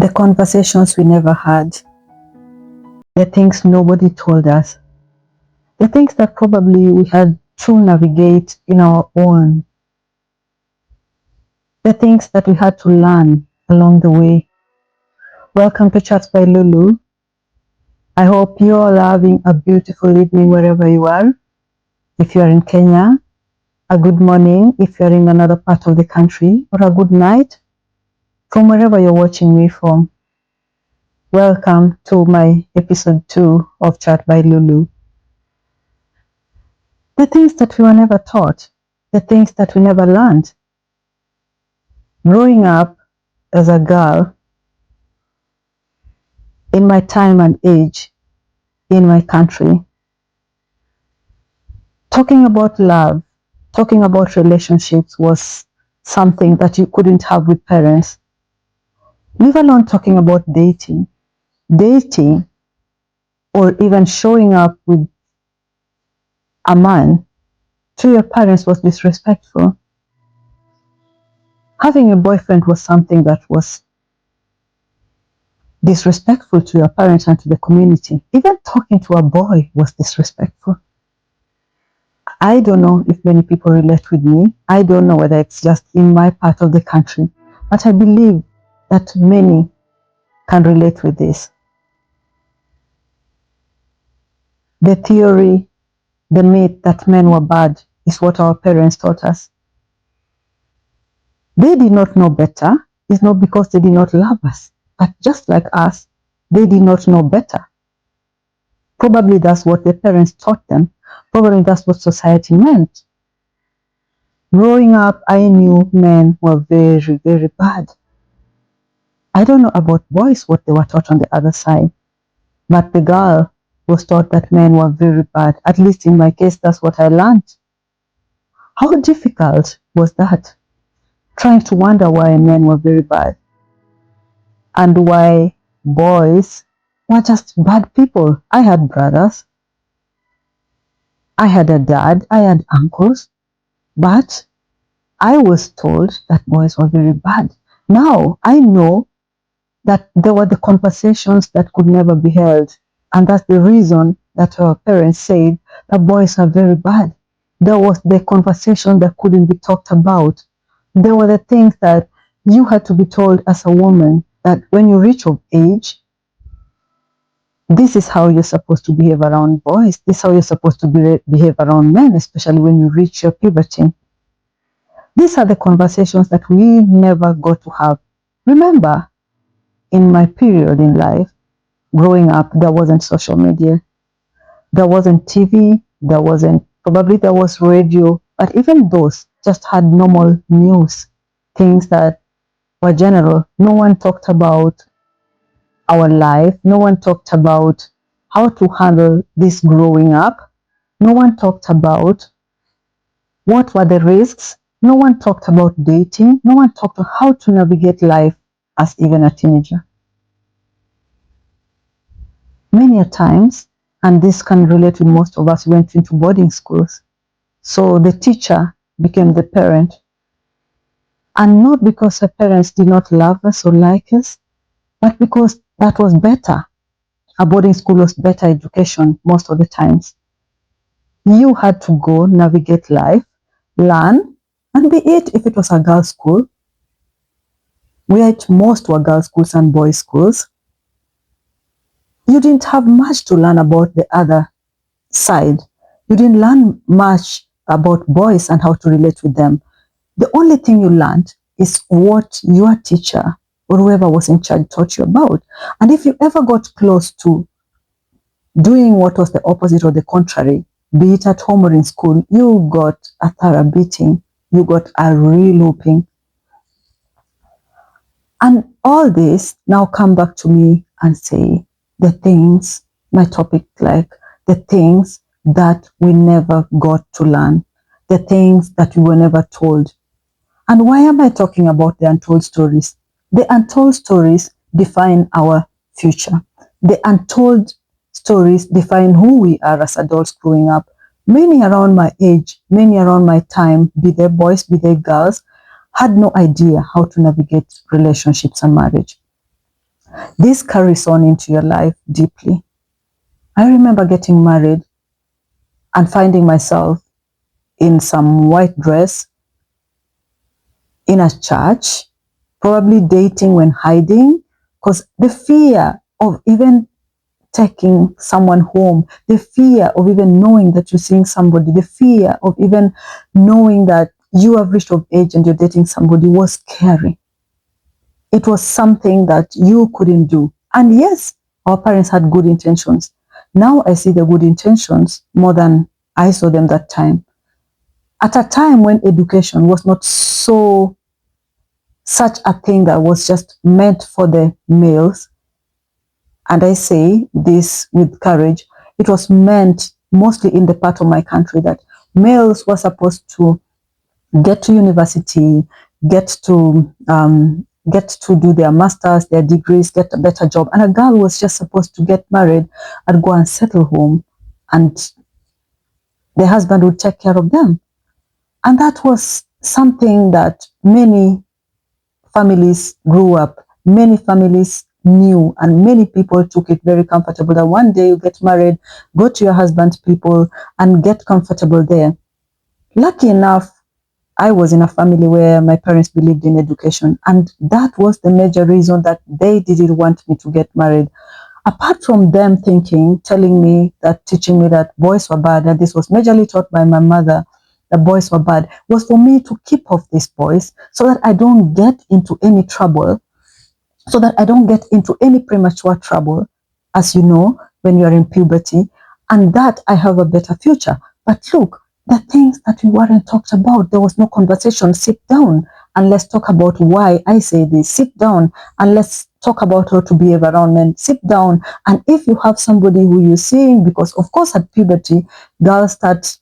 The conversations we never had, the things nobody told us, the things that probably we had to navigate in our own, the things that we had to learn along the way. Welcome to Chats by Lulu. I hope you all are having a beautiful evening wherever you are. If you are in Kenya, a good morning if you are in another part of the country, or a good night from wherever you're watching me from. Welcome to my episode 2 of Chat by Lulu. The things that we were never taught, the things that we never learned. Growing up as a girl, in my time and age, in my country, talking about love, talking about relationships was something that you couldn't have with parents. Leave alone talking about dating, or even showing up with a man to your parents was disrespectful. Having a boyfriend was something that was disrespectful to your parents and to the community. Even talking to a boy was disrespectful. I don't know if many people relate with me. I don't know whether it's just in my part of the country, but I believe that many can relate with this. The theory, the myth that men were bad is what our parents taught us. They did not know better. It's not because they did not love us, but just like us, they did not know better. Probably that's what their parents taught them. Probably that's what society meant. Growing up, I knew men were very, very bad. I don't know about boys, what they were taught on the other side, but the girl was taught that men were very bad. At least in my case, that's what I learned. How difficult was that? Trying to wonder why men were very bad and why boys were just bad people. I had brothers, I had a dad, I had uncles, but I was told that boys were very bad. Now I know that there were the conversations that could never be held, and that's the reason that our parents said that boys are very bad. There was the conversation that couldn't be talked about. There were the things that you had to be told as a woman that when you reach of age, this is how you're supposed to behave around boys. This is how you're supposed to behave around men, especially when you reach your puberty. These are the conversations that we never got to have. Remember, in my period in life, growing up, there wasn't social media. There wasn't TV. Probably there was radio, but even those just had normal news, things that were general. No one talked about our life. No one talked about how to handle this growing up. No one talked about what were the risks. No one talked about dating. No one talked about how to navigate life as even a teenager. Many a times, and this can relate with most of us, went into boarding schools. So the teacher became the parent. And not because the parents did not love us or like us, but because that was better. A boarding school was better education most of the times. You had to go navigate life, learn, and be it if it was a girls' school, which most were girls' schools and boys' schools. You didn't have much to learn about the other side. You didn't learn much about boys and how to relate with them. The only thing you learned is what your teacher or whoever was in charge taught you about. And if you ever got close to doing what was the opposite or the contrary, be it at home or in school, you got a thorough beating. You got a real whooping. And all this now come back to me and say the things, my topic, like the things that we never got to learn, the things that we were never told. And why am I talking about the untold stories? The untold stories define our future. The untold stories define who we are as adults growing up. Many around my age, many around my time, be they boys, be they girls, had no idea how to navigate relationships and marriage. This carries on into your life deeply. I remember getting married and finding myself in some white dress in a church, probably dating when hiding, because the fear of even taking someone home, the fear of even knowing that you're seeing somebody, the fear of even knowing that you have reached of age and you're dating somebody was scary. It was something that you couldn't do. And yes, our parents had good intentions. Now I see the good intentions more than I saw them that time. At a time when education was not such a thing that was just meant for the males, and I say this with courage, it was meant mostly in the part of my country that males were supposed to get to university, get to do their masters, their degrees, get a better job, and a girl was just supposed to get married and go and settle home, and the husband would take care of them. And that was something that many families grew up, many families knew, and many people took it very comfortable that one day you get married, go to your husband's people, and get comfortable there. Lucky enough, I was in a family where my parents believed in education, and that was the major reason that they didn't want me to get married. Apart from them telling me that, teaching me that boys were bad, and this was majorly taught by my mother, that boys were bad, was for me to keep off these boys so that I don't get into any trouble, so that I don't get into any premature trouble, as you know, when you're in puberty, and that I have a better future. But look, the things that we weren't talked about, there was no conversation. Sit down and let's talk about why I say this. Sit down and let's talk about how to behave around men. Sit down, and if you have somebody who you're seeing, because of course at puberty, girls start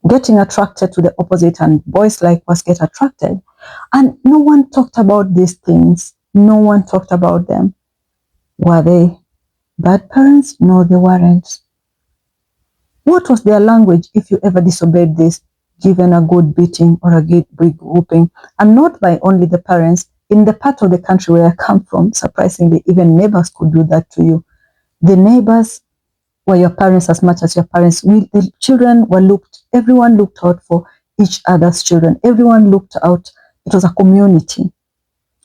getting attracted to the opposite and boys likewise get attracted. And no one talked about these things. No one talked about them. Were they bad parents? No, they weren't. What was their language if you ever disobeyed this? Given a good beating or a good big whooping. And not by only the parents. In the part of the country where I come from, surprisingly, even neighbors could do that to you. The neighbors were your parents as much as your parents. The children were everyone looked out for each other's children. Everyone looked out. It was a community.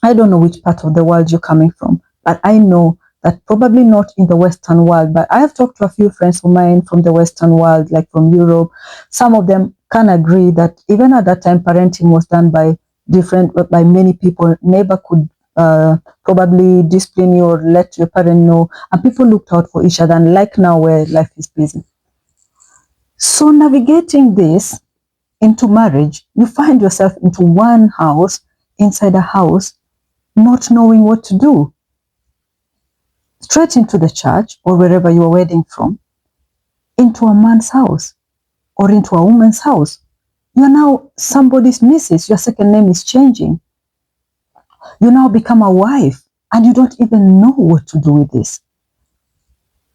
I don't know which part of the world you're coming from, but I know that probably not in the Western world, but I have talked to a few friends of mine from the Western world, like from Europe. Some of them can agree that even at that time, parenting was done by many people. Neighbor could probably discipline you or let your parent know, and people looked out for each other, and like now where life is busy. So navigating this into marriage, you find yourself into one house, inside a house, not knowing what to do. Straight into the church or wherever you are wedding from, into a man's house or into a woman's house. You are now somebody's missus. Your second name is changing. You now become a wife and you don't even know what to do with this.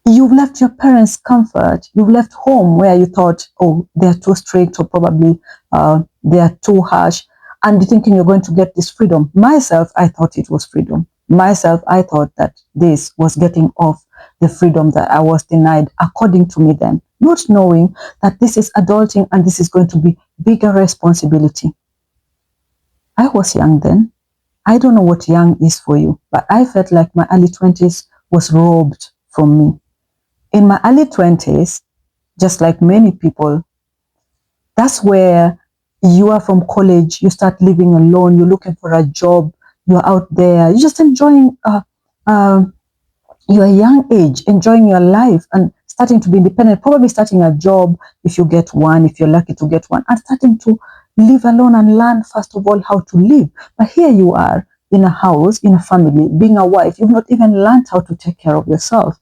You've left your parents' comfort. You've left home where you thought, oh, they're too strict or probably they are too harsh. And you're thinking you're going to get this freedom. Myself, I thought it was freedom. Myself, I thought that this was getting off the freedom that I was denied, according to me then, not knowing that this is adulting and this is going to be bigger responsibility. I was young then. I don't know what young is for you, but I felt like my early 20s was robbed from me. In my early 20s, just like many people, that's where you are from college, you start living alone, you're looking for a job, you're out there, you're just enjoying your young age, enjoying your life and starting to be independent, probably starting a job if you get one, if you're lucky to get one, and starting to live alone and learn, first of all, how to live. But here you are in a house, in a family, being a wife, you've not even learned how to take care of yourself.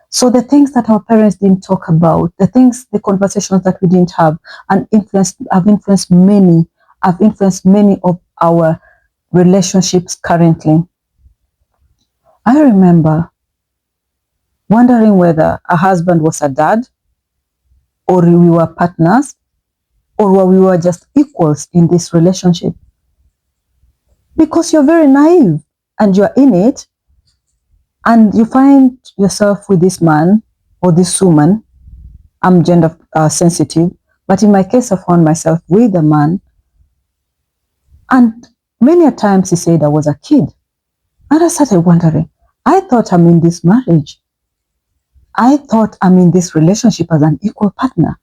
So the things that our parents didn't talk about, the conversations that we didn't have, and have influenced many of our relationships currently. I remember wondering whether a husband was a dad, or we were partners, or we were just equals in this relationship. Because you're very naive. and you're in it, and you find yourself with this man or this woman. I'm gender sensitive, but in my case, I found myself with a man, and many a times he said I was a kid. And I started wondering, I thought I'm in this marriage. I thought I'm in this relationship as an equal partner.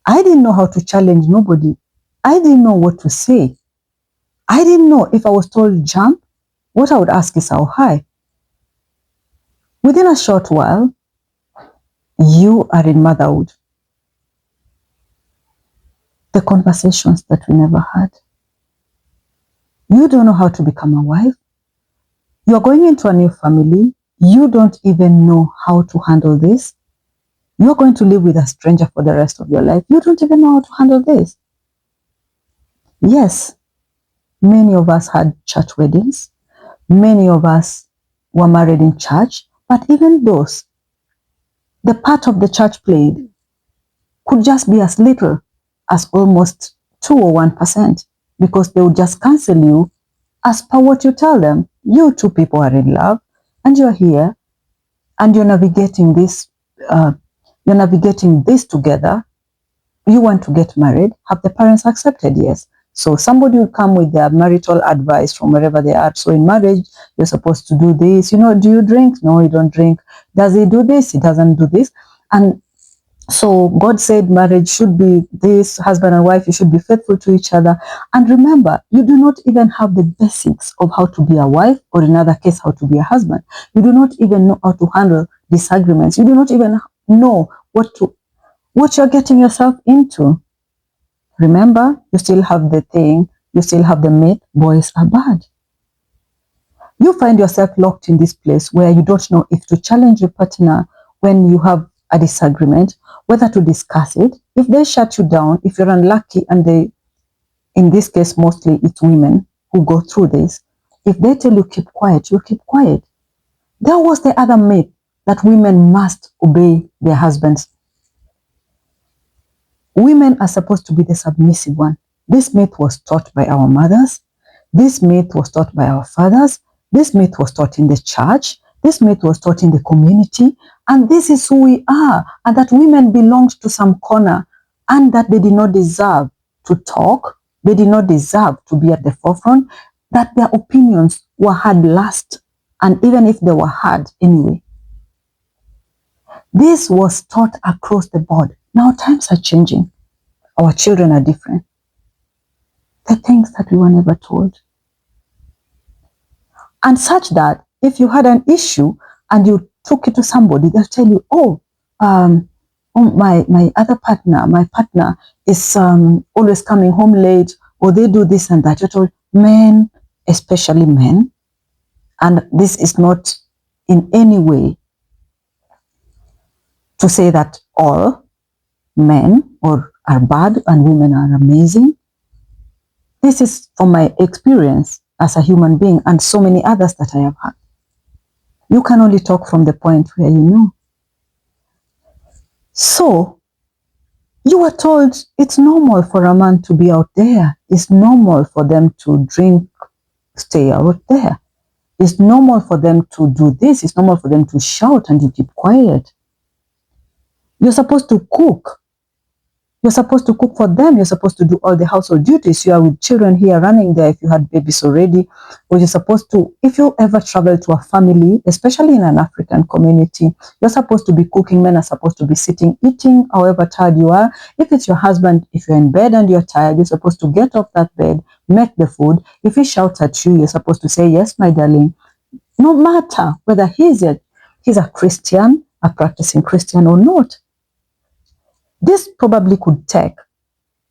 I didn't know how to challenge nobody. I didn't know what to say. I didn't know if I was told jump, what I would ask is how high. Within a short while, you are in motherhood. The conversations that we never had. You don't know how to become a wife. You're going into a new family. You don't even know how to handle this. You're going to live with a stranger for the rest of your life. You don't even know how to handle this. Yes, many of us had church weddings. Many of us were married in church. But even those, the part of the church played could just be as little as almost 2 or 1%, because they would just cancel you as per what you tell them. You two people are in love, and you're here, and you're navigating this together. You want to get married. Have the parents accepted? Yes. So somebody will come with their marital advice from wherever they are. So in marriage, you're supposed to do this. You know, do you drink? No, you don't drink. Does he do this? He doesn't do this. And so God said marriage should be this, husband and wife, you should be faithful to each other. And remember, you do not even have the basics of how to be a wife, or in another case, how to be a husband. You do not even know how to handle disagreements. You do not even know what you're getting yourself into. Remember, you still have the myth, boys are bad. You find yourself locked in this place where you don't know if to challenge your partner when you have a disagreement, whether to discuss it. If they shut you down, if you're unlucky, and in this case, mostly it's women who go through this, if they tell you keep quiet, you keep quiet. There was the other myth that women must obey their husbands. Women are supposed to be the submissive one. This myth was taught by our mothers. This myth was taught by our fathers. This myth was taught in the church. This myth was taught in the community. And this is who we are. And that women belonged to some corner, and that they did not deserve to talk. They did not deserve to be at the forefront. That their opinions were heard last. And even if they were heard anyway. This was taught across the board. Now times are changing. Our children are different. The things that we were never told. And such that if you had an issue and you took it to somebody, they'll tell you, my partner is always coming home late, or they do this and that. You're told, men, especially men, and this is not in any way to say that all men are bad and women are amazing. This is from my experience as a human being and so many others that I have had. You can only talk from the point where you know. So, you were told it's normal for a man to be out there. It's normal for them to drink, stay out there. It's normal for them to do this. It's normal for them to shout and you keep quiet. You're supposed to cook. You're supposed to cook for them. You're supposed to do all the household duties. You are with children here running there if you had babies already. Or you're supposed to, if you ever travel to a family, especially in an African community, you're supposed to be cooking. Men are supposed to be sitting, eating, however tired you are. If it's your husband, if you're in bed and you're tired, you're supposed to get off that bed, make the food. If he shouts at you, you're supposed to say, yes, my darling. No matter whether he's a Christian, a practicing Christian or not. This probably could take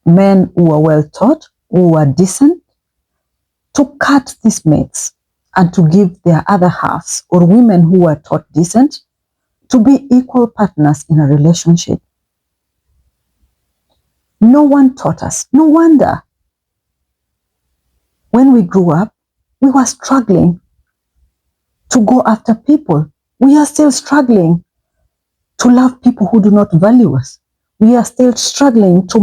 men who are well taught, who are decent, to cut these myths and to give their other halves, or women who are taught decent, to be equal partners in a relationship. No one taught us. No wonder. When we grew up, we were struggling to go after people. We are still struggling to love people who do not value us. We are still struggling to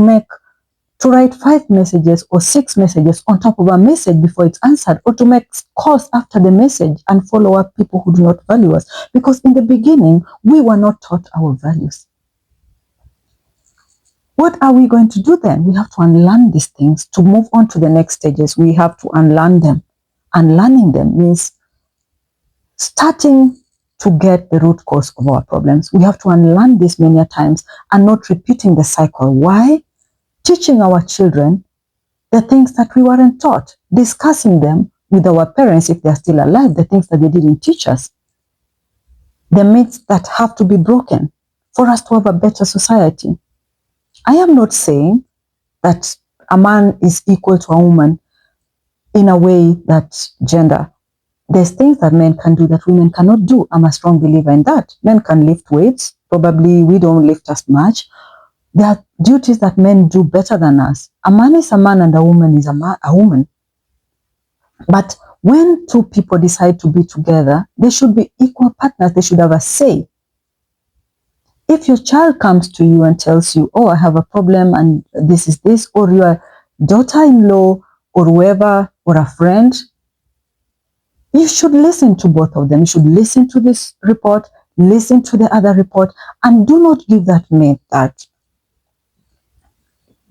to write 5 messages or 6 messages on top of a message before it's answered, or to make calls after the message and follow up people who do not value us. Because in the beginning, we were not taught our values. What are we going to do then? We have to unlearn these things to move on to the next stages. We have to unlearn them. Unlearning them means starting to get the root cause of our problems. We have to unlearn this many times and not repeating the cycle. Why? Teaching our children the things that we weren't taught, discussing them with our parents if they're still alive, the things that they didn't teach us, the myths that have to be broken for us to have a better society. I am not saying that a man is equal to a woman in a way that gender. There's things that men can do that women cannot do. I'm a strong believer in that. Men can lift weights. Probably we don't lift as much. There are duties that men do better than us. A man is a man and a woman is a woman. But when two people decide to be together, they should be equal partners. They should have a say. If your child comes to you and tells you, oh, I have a problem and this is this, or your daughter-in-law or whoever, or a friend, you should listen to both of them. You should listen to this report, listen to the other report, and do not give that myth that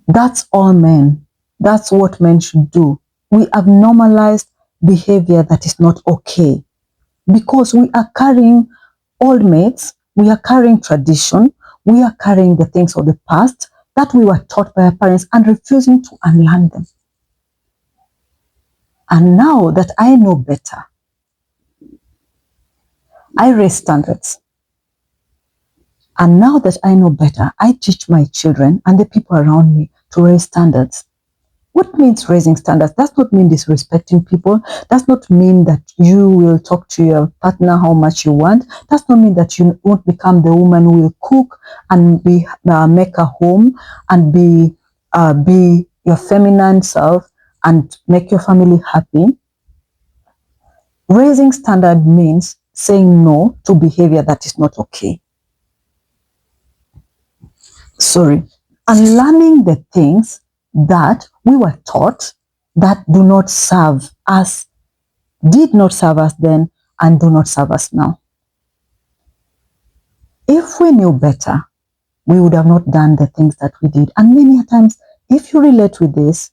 that's all men. That's what men should do. We have normalized behavior that is not okay because we are carrying old myths, we are carrying tradition, we are carrying the things of the past that we were taught by our parents and refusing to unlearn them. And now that I know better, I raise standards. And now that I know better, I teach my children and the people around me to raise standards. What means raising standards? Does not mean disrespecting people. Does not mean that you will talk to your partner how much you want. Does not mean that you won't become the woman who will cook and make a home and be your feminine self and make your family happy. Raising standard means saying no to behavior that is not okay. And learning the things that we were taught that do not serve us, did not serve us then, and do not serve us now. If we knew better, we would have not done the things that we did. And many times, if you relate with this,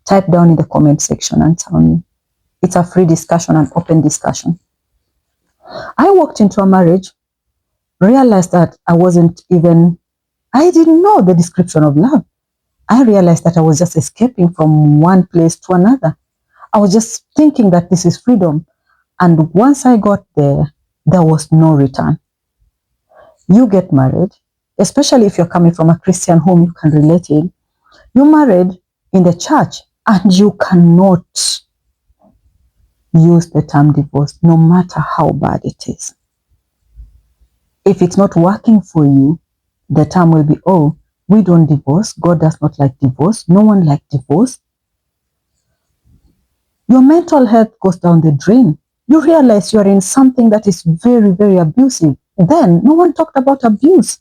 type down in the comment section and tell me. It's a free discussion, an open discussion. I walked into a marriage, realized that I didn't know the description of love. I realized that I was just escaping from one place to another. I was just thinking that this is freedom. And once I got there, there was no return. You get married, especially if you're coming from a Christian home, you can relate it. You're married in the church and you cannot use the term divorce, no matter how bad it is. If it's not working for you, the term will be, oh, we don't divorce. God does not like divorce. No one likes divorce. Your mental health goes down the drain. You realize you're in something that is very, very abusive. Then no one talked about abuse.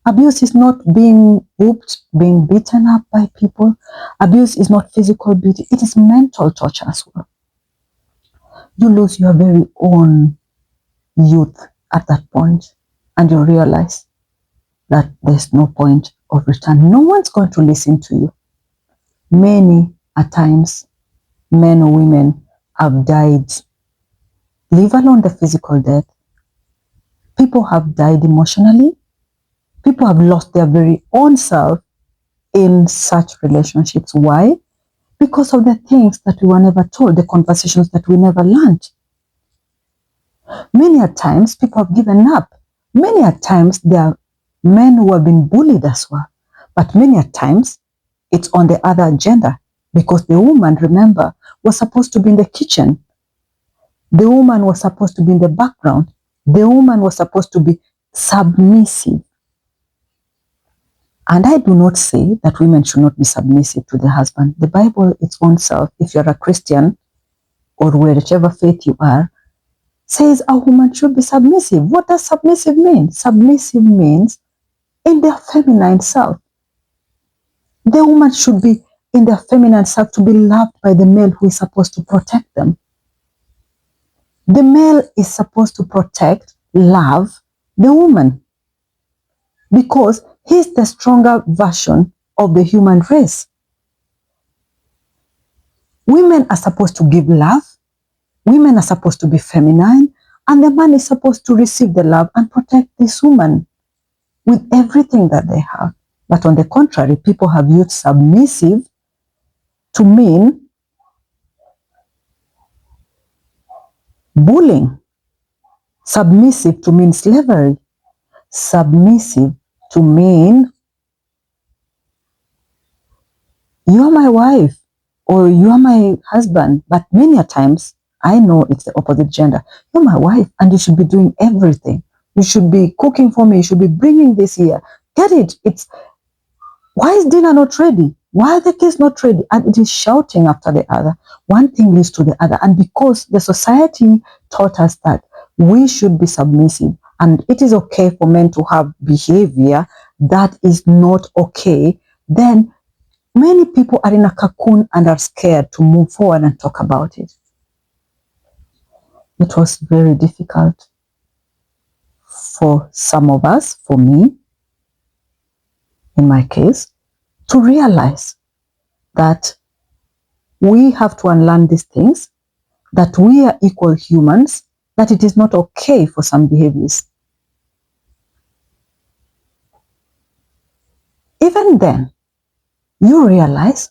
Abuse is not being whooped, being beaten up by people. Abuse is not physical beating. It is mental torture as well. You lose your very own youth at that point, and you realize that there's no point of return. No one's going to listen to you. Many a times, men or women have died, leave alone the physical death. People have died emotionally. People have lost their very own self in such relationships. Why? Because of the things that we were never told, the conversations that we never learned. Many a times, people have given up. Many a times, there are men who have been bullied as well. But many a times, it's on the other agenda. Because the woman, remember, was supposed to be in the kitchen. The woman was supposed to be in the background. The woman was supposed to be submissive. And I do not say that women should not be submissive to the husband. The Bible, its own self, if you're a Christian or whichever faith you are, says a woman should be submissive. What does submissive mean? Submissive means in their feminine self. The woman should be in their feminine self to be loved by the male who is supposed to protect them. The male is supposed to protect, love the woman because he's the stronger version of the human race. Women are supposed to give love. Women are supposed to be feminine, and the man is supposed to receive the love and protect this woman with everything that they have. But on the contrary, people have used submissive to mean bullying, submissive to mean slavery, submissive to mean you are my wife or you are my husband. But many a times, I know it's the opposite gender. You're my wife and you should be doing everything. You should be cooking for me. You should be bringing this here. Get it? It's why is dinner not ready? Why are the kids not ready? And it is shouting after the other. One thing leads to the other. And because the society taught us that we should be submissive and it is okay for men to have behavior that is not okay, then many people are in a cocoon and are scared to move forward and talk about it. It was very difficult for some of us, for me, in my case, to realize that we have to unlearn these things, that we are equal humans, that it is not okay for some behaviors. Even then, you realize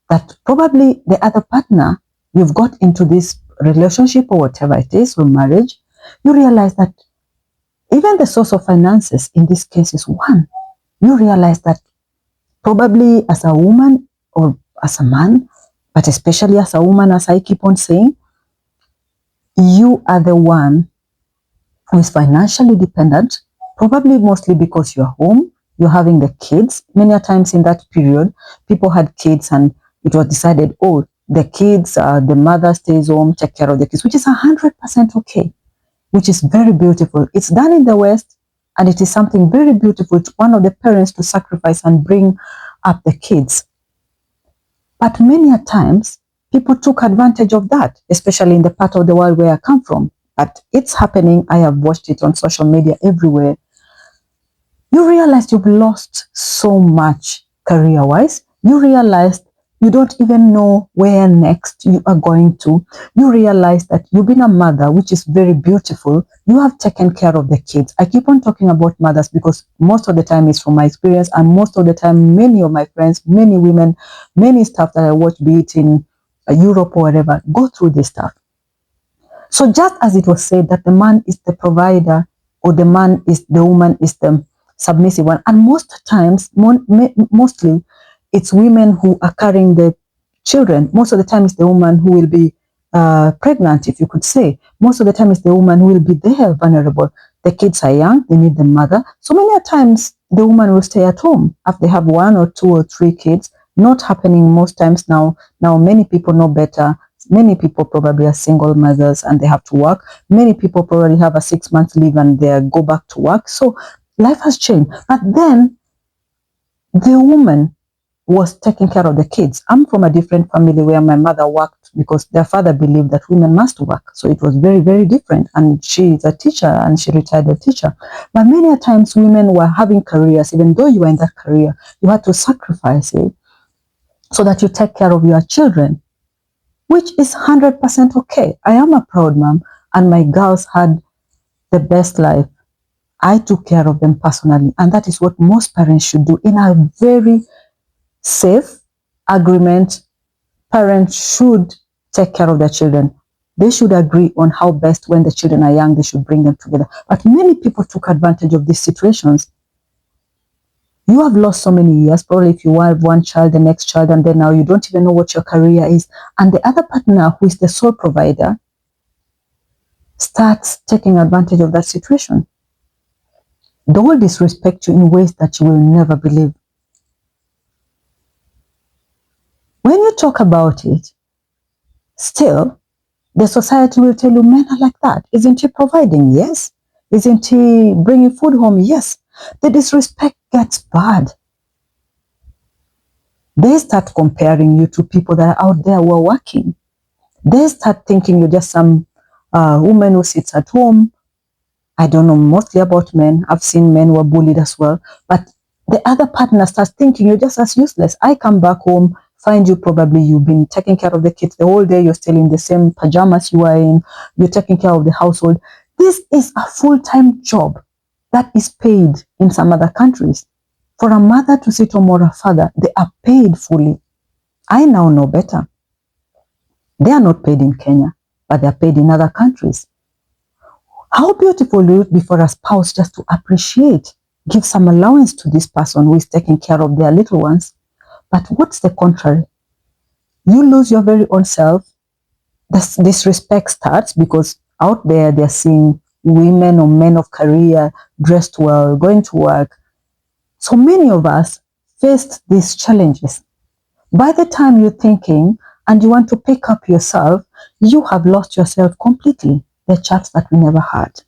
that probably the other partner you've got into this relationship or whatever it is, or marriage, you realize that even the source of finances in this case is one. You realize that probably as a woman or as a man, but especially as a woman, as I keep on saying, you are the one who is financially dependent, probably mostly because you're home, you're having the kids. Many a times in that period, people had kids and it was decided, oh, the kids, the mother stays home, take care of the kids, which is 100% okay, which is very beautiful. It's done in the West, and it is something very beautiful to one of the parents to sacrifice and bring up the kids. But many a times, people took advantage of that, especially in the part of the world where I come from. But it's happening. I have watched it on social media everywhere. You realize you've lost so much career-wise. You realize you don't even know where next you are going to. You realize that you've been a mother, which is very beautiful. You have taken care of the kids. I keep on talking about mothers because most of the time it's from my experience, and most of the time, many of my friends, many women, many stuff that I watch, be it in Europe or wherever, go through this stuff. So just as it was said that the man is the provider, or the woman is the submissive one, and most times, mostly, it's women who are carrying the children. Most of the time, it's the woman who will be pregnant, if you could say. Most of the time, it's the woman who will be there, vulnerable. The kids are young, they need the mother. So many times, the woman will stay at home after they have 1 or 2 or 3 kids. Not happening most times now. Now, many people know better. Many people probably are single mothers and they have to work. Many people probably have a 6-month leave and they go back to work. So life has changed. But then the woman was taking care of the kids. I'm from a different family where my mother worked because their father believed that women must work. So it was very, very different. And she is a teacher and she retired a teacher. But many times women were having careers. Even though you were in that career, you had to sacrifice it so that you take care of your children, which is 100% okay. I am a proud mom and my girls had the best life. I took care of them personally, and that is what most parents should do in a very safe agreement. Parents should take care of their children. They should agree on how best, when the children are young, they should bring them together. But many people took advantage of these situations. You have lost so many years, probably if you have one child, the next child, and then now you don't even know what your career is. And the other partner, who is the sole provider, starts taking advantage of that situation. They will disrespect you in ways that you will never believe. When you talk about it, still, the society will tell you men are like that. Isn't he providing? Yes. Isn't he bringing food home? Yes. The disrespect gets bad. They start comparing you to people that are out there who are working. They start thinking you're just some woman who sits at home. I don't know mostly about men. I've seen men who are bullied as well. But the other partner starts thinking you're just as useless. I come back home, find you, probably you've been taking care of the kids the whole day. You're still in the same pajamas you are in. You're taking care of the household. This is a full-time job that is paid in some other countries. For a mother to sit home or a father, they are paid fully. I now know better. They are not paid in Kenya, but they are paid in other countries. How beautiful would it be for a spouse just to appreciate, give some allowance to this person who is taking care of their little ones? But what's the contrary? You lose your very own self. This disrespect starts because out there they're seeing women or men of career dressed well, going to work. So many of us faced these challenges. By the time you're thinking and you want to pick up yourself, you have lost yourself completely. The chats that we never had.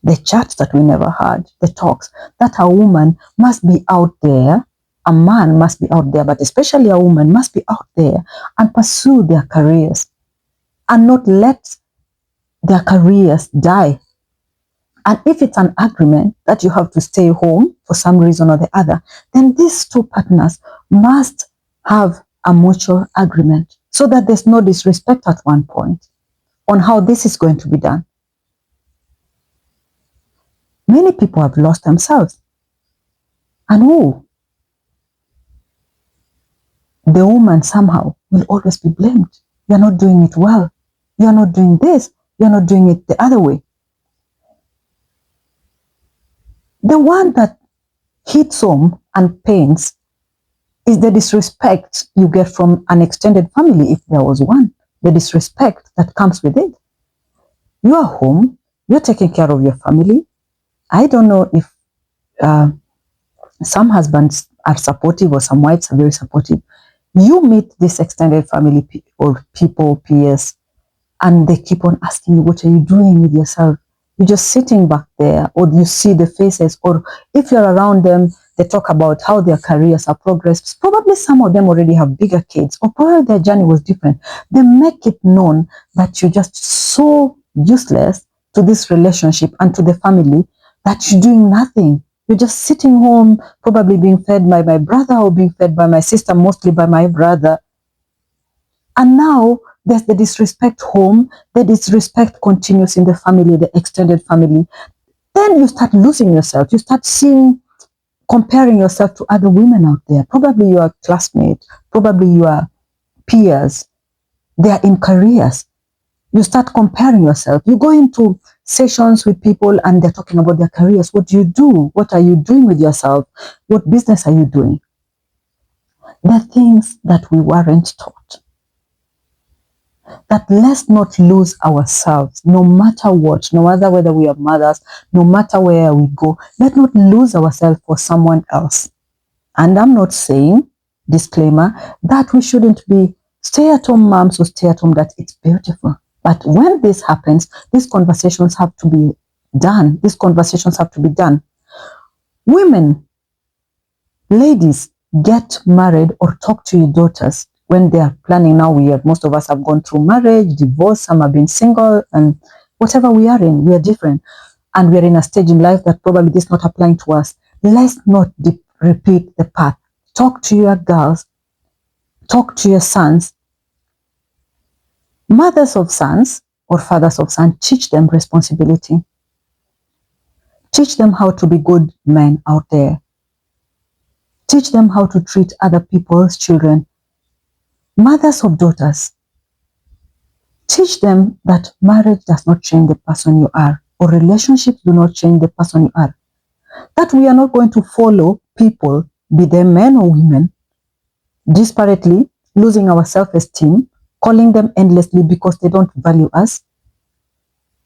The chats that we never had. The talks that a woman must be out there, a man must be out there, but especially a woman must be out there and pursue their careers and not let their careers die. And if it's an agreement that you have to stay home for some reason or the other, then these two partners must have a mutual agreement so that there's no disrespect at one point on how this is going to be done. Many people have lost themselves. And the woman somehow will always be blamed. You're not doing it well. You're not doing this. You're not doing it the other way. The one that hits home and pains is the disrespect you get from an extended family, if there was one. The disrespect that comes with it. You are home. You're taking care of your family. I don't know if some husbands are supportive or some wives are very supportive. You meet this extended family or people, peers, and they keep on asking you, what are you doing with yourself? You're just sitting back there, or you see the faces, or if you're around them, they talk about how their careers have progressed. Probably some of them already have bigger kids, or probably their journey was different. They make it known that you're just so useless to this relationship and to the family that you're doing nothing. You're just sitting home, probably being fed by my brother or being fed by my sister, mostly by my brother. And now there's the disrespect home, the disrespect continues in the family, the extended family. Then you start losing yourself. You start comparing yourself to other women out there. Probably you are classmates, probably you are peers. They are in careers. You start comparing yourself. You go into sessions with people and they're talking about their careers. What do you do? What are you doing with yourself? What business are you doing? The things that we weren't taught. That let's not lose ourselves, no matter what, no matter whether we are mothers, no matter where we go, let's not lose ourselves for someone else. And I'm not saying, disclaimer, that we shouldn't be stay-at-home moms or stay-at-home, that it's beautiful. But when this happens, these conversations have to be done. These conversations have to be done. Women, ladies, get married or talk to your daughters when they are planning. Now most of us have gone through marriage, divorce, some have been single, and whatever we are in, we are different. And we are in a stage in life that probably this is not applying to us. Let's not repeat the path. Talk to your girls, talk to your sons. Mothers of sons or fathers of sons, teach them responsibility. Teach them how to be good men out there. Teach them how to treat other people's children. Mothers of daughters, teach them that marriage does not change the person you are, or relationships do not change the person you are. That we are not going to follow people, be they men or women, disparately, losing our self-esteem, calling them endlessly because they don't value us.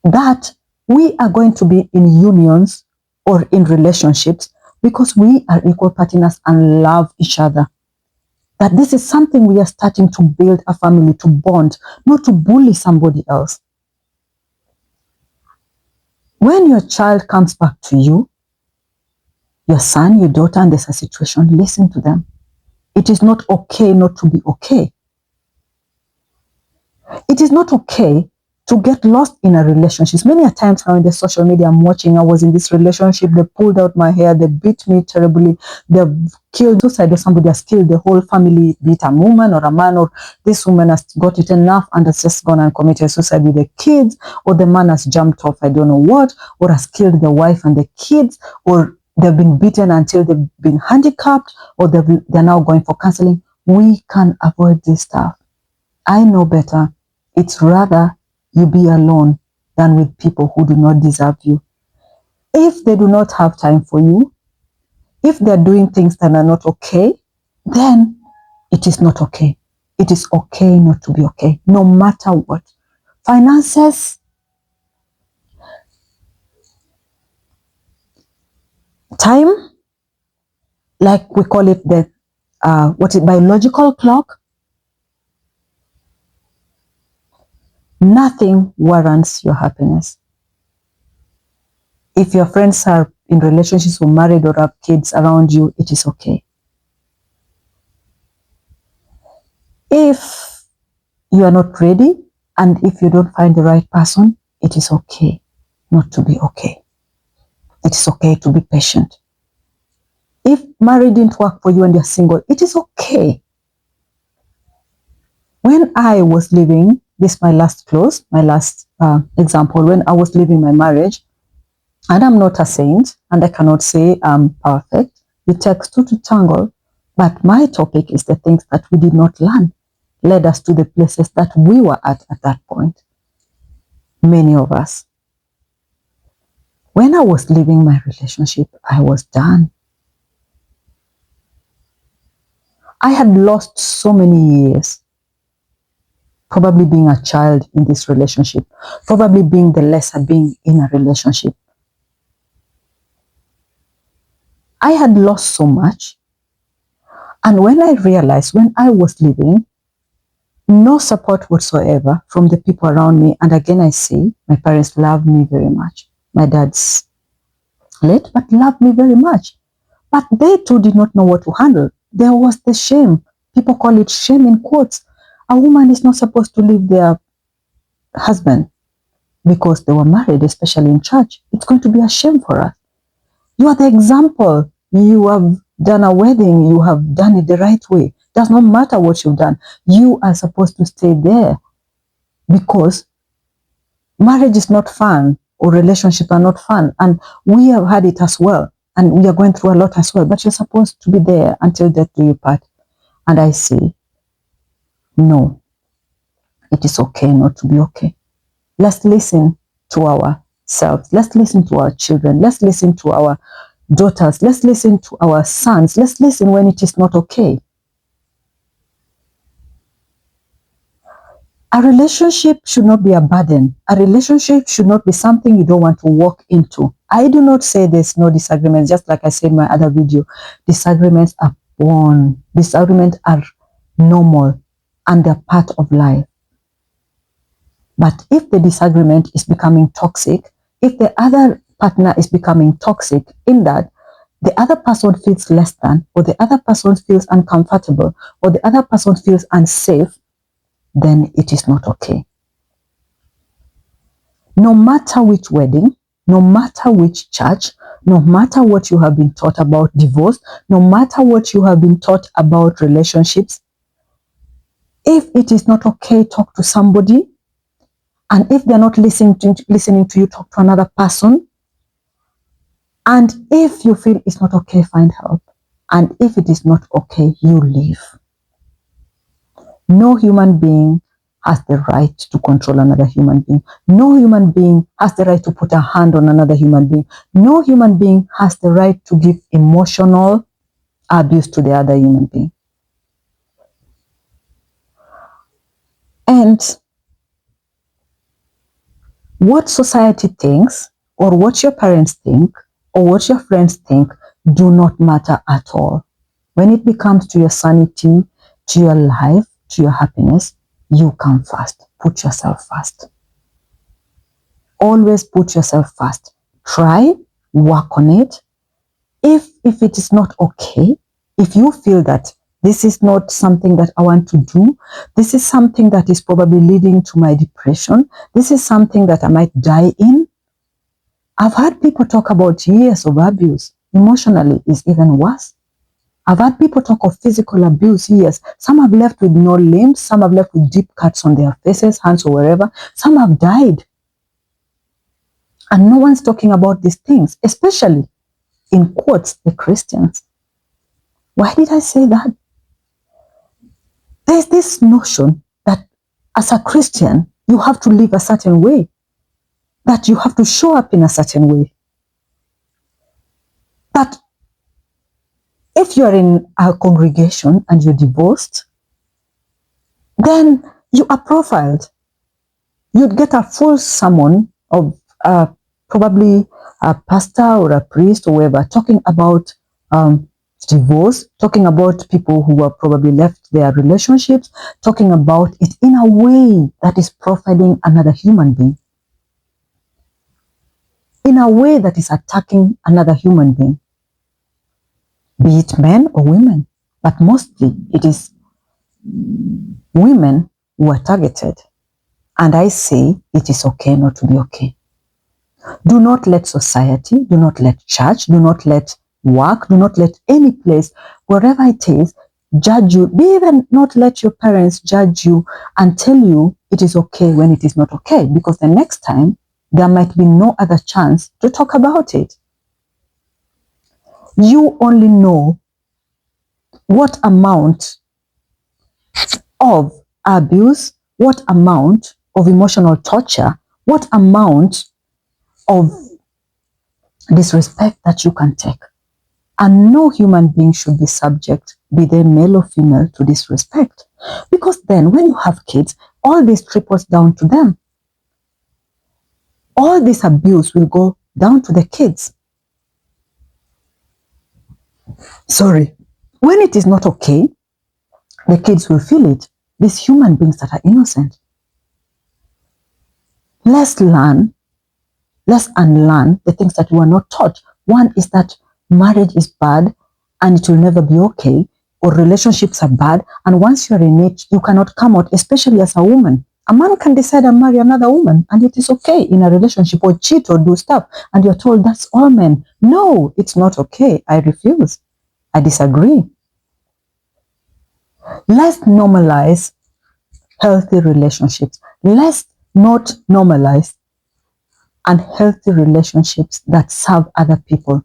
That we are going to be in unions or in relationships because we are equal partners and love each other. That this is something we are starting to build a family, to bond, not to bully somebody else. When your child comes back to you, your son, your daughter, and there's a situation, listen to them. It is not okay not to be okay. It is not okay to get lost in a relationship. Many a times now in the social media I'm watching, I was in this relationship, they pulled out my hair, they beat me terribly, they killed suicide, or somebody has killed the whole family, be it a woman or a man, or this woman has got it enough and has just gone and committed suicide with the kids, or the man has jumped off, I don't know what, or has killed the wife and the kids, or they've been beaten until they've been handicapped, or they're now going for counseling. We can avoid this stuff. I know better. It's rather you be alone than with people who do not deserve you. If they do not have time for you, if they're doing things that are not okay, then it is not okay. It is okay not to be okay, no matter what. Finances, time, like we call it the biological clock. Nothing warrants your happiness. If your friends are in relationships or married or have kids around you, it is okay. If you are not ready and if you don't find the right person, it is okay not to be okay. It is okay to be patient. If marriage didn't work for you and you're single, it is okay. When I was living, this is my last example, when I was living my marriage, and I'm not a saint, and I cannot say I'm perfect. It takes two to tangle, but my topic is the things that we did not learn, led us to the places that we were at that point. Many of us. When I was leaving my relationship, I was done. I had lost so many years, probably being a child in this relationship, probably being the lesser being in a relationship. I had lost so much. And when I realized when I was leaving, no support whatsoever from the people around me. And again, I say, my parents loved me very much. My dad's late, but loved me very much. But they too did not know what to handle. There was the shame. People call it shame in quotes. A woman is not supposed to leave their husband because they were married, especially in church. It's going to be a shame for us. You are the example. You have done a wedding. You have done it the right way. Does not matter what you've done. You are supposed to stay there because marriage is not fun or relationships are not fun. And we have had it as well. And we are going through a lot as well. But you're supposed to be there until death do you part. And I say, no, it is okay not to be okay. Let's listen to ourselves. Let's listen to our children. Let's listen to our daughters. Let's listen to our sons. Let's listen when it is not okay. A relationship should not be a burden. A relationship should not be something you don't want to walk into. I do not say there's no disagreements. Just like I said in my other video, disagreements are born. Disagreements are normal and they're part of life. But if the disagreement is becoming toxic, if the other partner is becoming toxic in that the other person feels less than, or the other person feels uncomfortable, or the other person feels unsafe, then it is not okay. No matter which wedding, no matter which church, no matter what you have been taught about divorce, no matter what you have been taught about relationships, if it is not okay, talk to somebody. And if they're not listening to you, talk to another person. And if you feel it's not okay, find help. And if it is not okay, you leave. No human being has the right to control another human being. No human being has the right to put a hand on another human being. No human being has the right to give emotional abuse to the other human being. And what society thinks, or what your parents think, or what your friends think, do not matter at all. When it becomes to your sanity, to your life, to your happiness, you come first. Put yourself first. Always put yourself first. Try, work on it. If it is not okay, if you feel that This is not something that I want to do. This is something that is probably leading to my depression. This is something that I might die in. I've heard people talk about years of abuse. Emotionally is even worse. I've had people talk of physical abuse, yes. Some have left with no limbs. Some have left with deep cuts on their faces, hands, or wherever. Some have died. And no one's talking about these things, especially, in quotes, the Christians. Why did I say that? There's this notion that as a Christian, you have to live a certain way, that you have to show up in a certain way. That if you're in a congregation and you're divorced, then you are profiled. You'd get a full sermon of probably a pastor or a priest or whoever talking about divorce, talking about people who have probably left their relationships, talking about it in a way that is profiling another human being, in a way that is attacking another human being, be it men or women, but mostly it is women who are targeted. And I say it is okay not to be okay. Do not let society, do not let church, do not let work, do not let any place, wherever it is, judge you. Be even not let your parents judge you and tell you it is okay when it is not okay, because the next time there might be no other chance to talk about it. You only know what amount of abuse, what amount of emotional torture, what amount of disrespect that you can take. And no human being should be subject, be they male or female, to disrespect. Because then when you have kids, all this trickles down to them. All this abuse will go down to the kids. Sorry. When it is not okay, the kids will feel it. These human beings that are innocent. Let's learn, let's unlearn the things that we were not taught. One is that marriage is bad and it will never be okay, or relationships are bad, and once you're in it, you cannot come out, especially as a woman. A man can decide and marry another woman, and it is okay in a relationship, or cheat or do stuff, and you're told that's all men. No, it's not okay. I refuse. I disagree. Let's normalize healthy relationships. Let's not normalize unhealthy relationships that serve other people.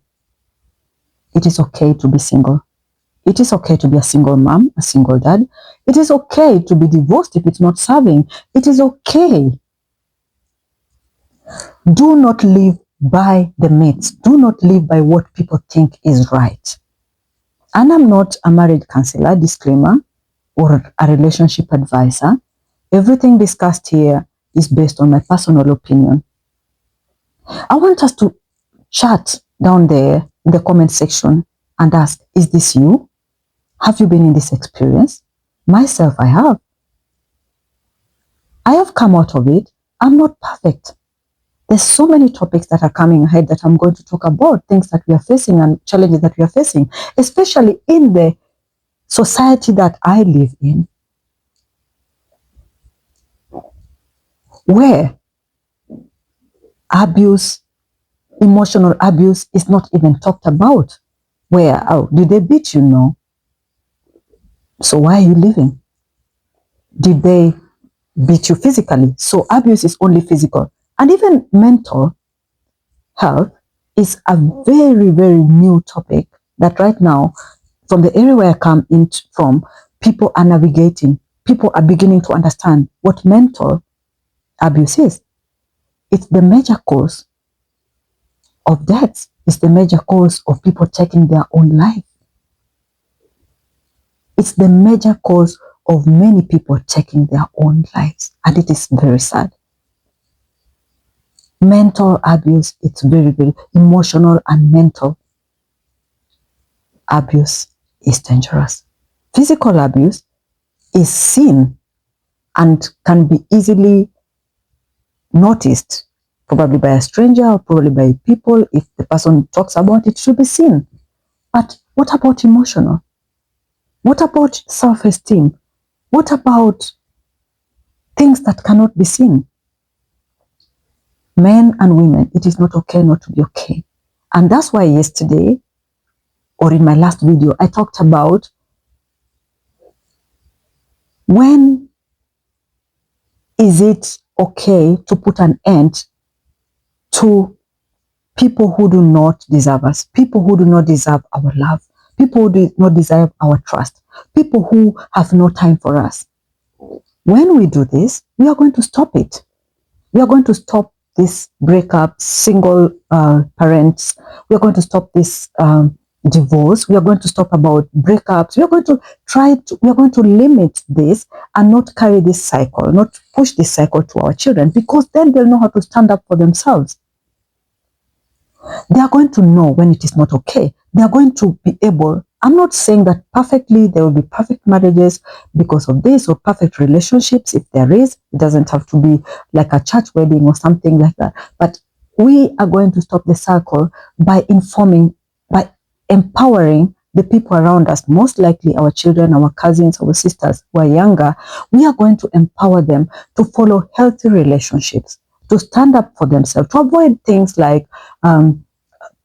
It is okay to be single. It is okay to be a single mom, a single dad. It is okay to be divorced if it's not serving. It is okay. Do not live by the myths. Do not live by what people think is right. And I'm not a marriage counselor, disclaimer, or a relationship advisor. Everything discussed here is based on my personal opinion. I want us to chat down there in the comment section and ask, is this you? Have you been in this experience? Myself, I have. I have come out of it. I'm not perfect. There's so many topics that are coming ahead that I'm going to talk about, things that we are facing and challenges that we are facing, especially in the society that I live in, where abuse, emotional abuse is not even talked about. Where, oh, did they beat you? No. So why are you living? Did they beat you physically? So abuse is only physical. And even mental health is a very, very new topic that right now, from the area where I come in from, people are navigating. People are beginning to understand what mental abuse is. It's the major cause of deaths. It's the major cause of people taking their own life. It's the major cause of many people taking their own lives. And it is very sad. Mental abuse, it's very, very emotional, and mental abuse is dangerous. Physical abuse is seen and can be easily noticed, probably by a stranger or probably by people. If the person talks about it, it should be seen. But what about emotional? What about self-esteem? What about things that cannot be seen? Men and women, it is not okay not to be okay. And that's why yesterday, or in my last video, I talked about when is it okay to put an end to people who do not deserve us, people who do not deserve our love, people who do not deserve our trust, people who have no time for us. When we do this, we are going to stop it. We are going to stop this breakup, single parents. We are going to stop this divorce. We are going to stop about breakups. We are going to we are going to limit this and not carry this cycle, not push this cycle to our children, because then they'll know how to stand up for themselves. They are going to know when it is not okay. They are going to be able, I'm not saying that perfectly there will be perfect marriages because of this, or perfect relationships. If there is, it doesn't have to be like a church wedding or something like that. But we are going to stop the cycle by informing, by empowering the people around us, most likely our children, our cousins, our sisters who are younger. We are going to empower them to follow healthy relationships, to stand up for themselves, to avoid things like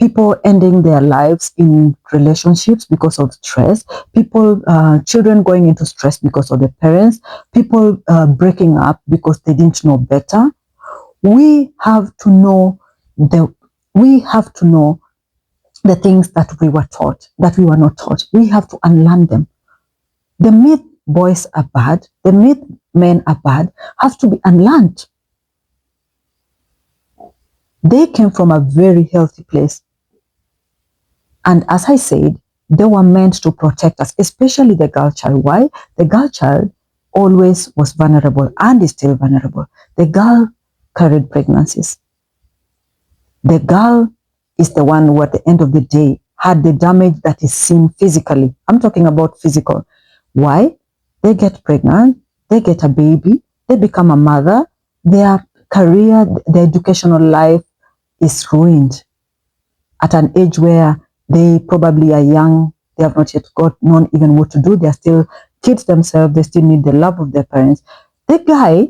people ending their lives in relationships because of stress, children going into stress because of their parents, people breaking up because they didn't know better. We have to know the things that we were taught, that we were not taught. We have to unlearn them. The myth boys are bad, the myth men are bad, have to be unlearned. They came from a very healthy place. And as I said, they were meant to protect us, especially the girl child. Why? The girl child always was vulnerable and is still vulnerable. The girl carried pregnancies. The girl is the one who at the end of the day had the damage that is seen physically. I'm talking about physical. Why? They get pregnant, they get a baby, they become a mother, their career, their educational life is ruined at an age where they probably are young, they have not yet known even what to do, they're still kids themselves, they still need the love of their parents. The guy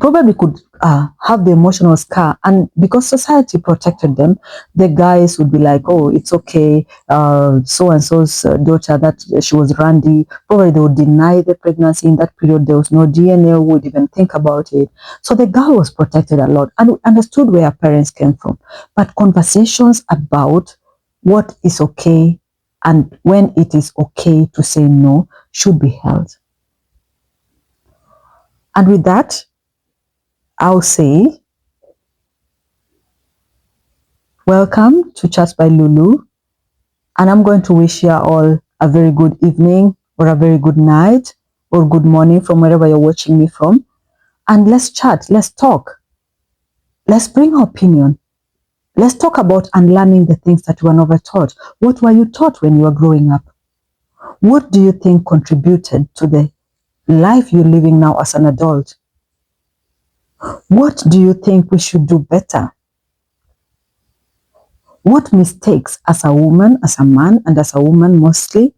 probably could have the emotional scar, and because society protected them, the guys would be like, oh, it's okay, so-and-so's daughter, that she was Randy, probably they would deny the pregnancy. In that period, there was no DNA, would even think about it. So the girl was protected a lot and understood where her parents came from. But conversations about what is okay and when it is okay to say no should be held. And with that, I'll say, welcome to Chat by Lulu, and I'm going to wish you all a very good evening, or a very good night, or good morning from wherever you're watching me from. And let's chat, let's talk, let's bring our opinion. Let's talk about unlearning the things that you were never taught. What were you taught when you were growing up? What do you think contributed to the life you're living now as an adult? What do you think we should do better? What mistakes as a woman, as a man, and as a woman mostly,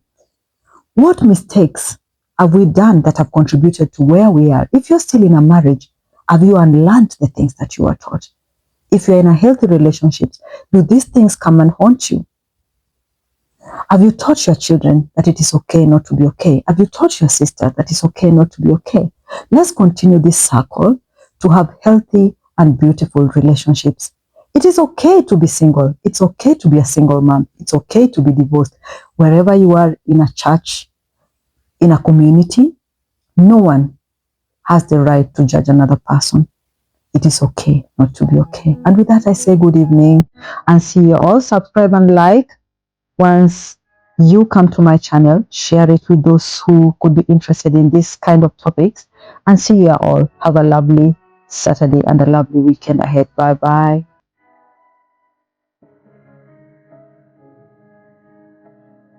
what mistakes have we done that have contributed to where we are? If you're still in a marriage, have you unlearned the things that you were taught? If you're in a healthy relationship, do these things come and haunt you? Have you taught your children that it is okay not to be okay? Have you taught your sister that it's okay not to be okay? Let's continue this circle to have healthy and beautiful relationships. It is okay to be single. It's okay to be a single mom. It's okay to be divorced. Wherever you are, in a church, in a community, no one has the right to judge another person. It is okay not to be okay. And with that, I say good evening and see you all. Subscribe and like. Once you come to my channel, share it with those who could be interested in this kind of topics. And see you all. Have a lovely Saturday and a lovely weekend ahead. Bye bye.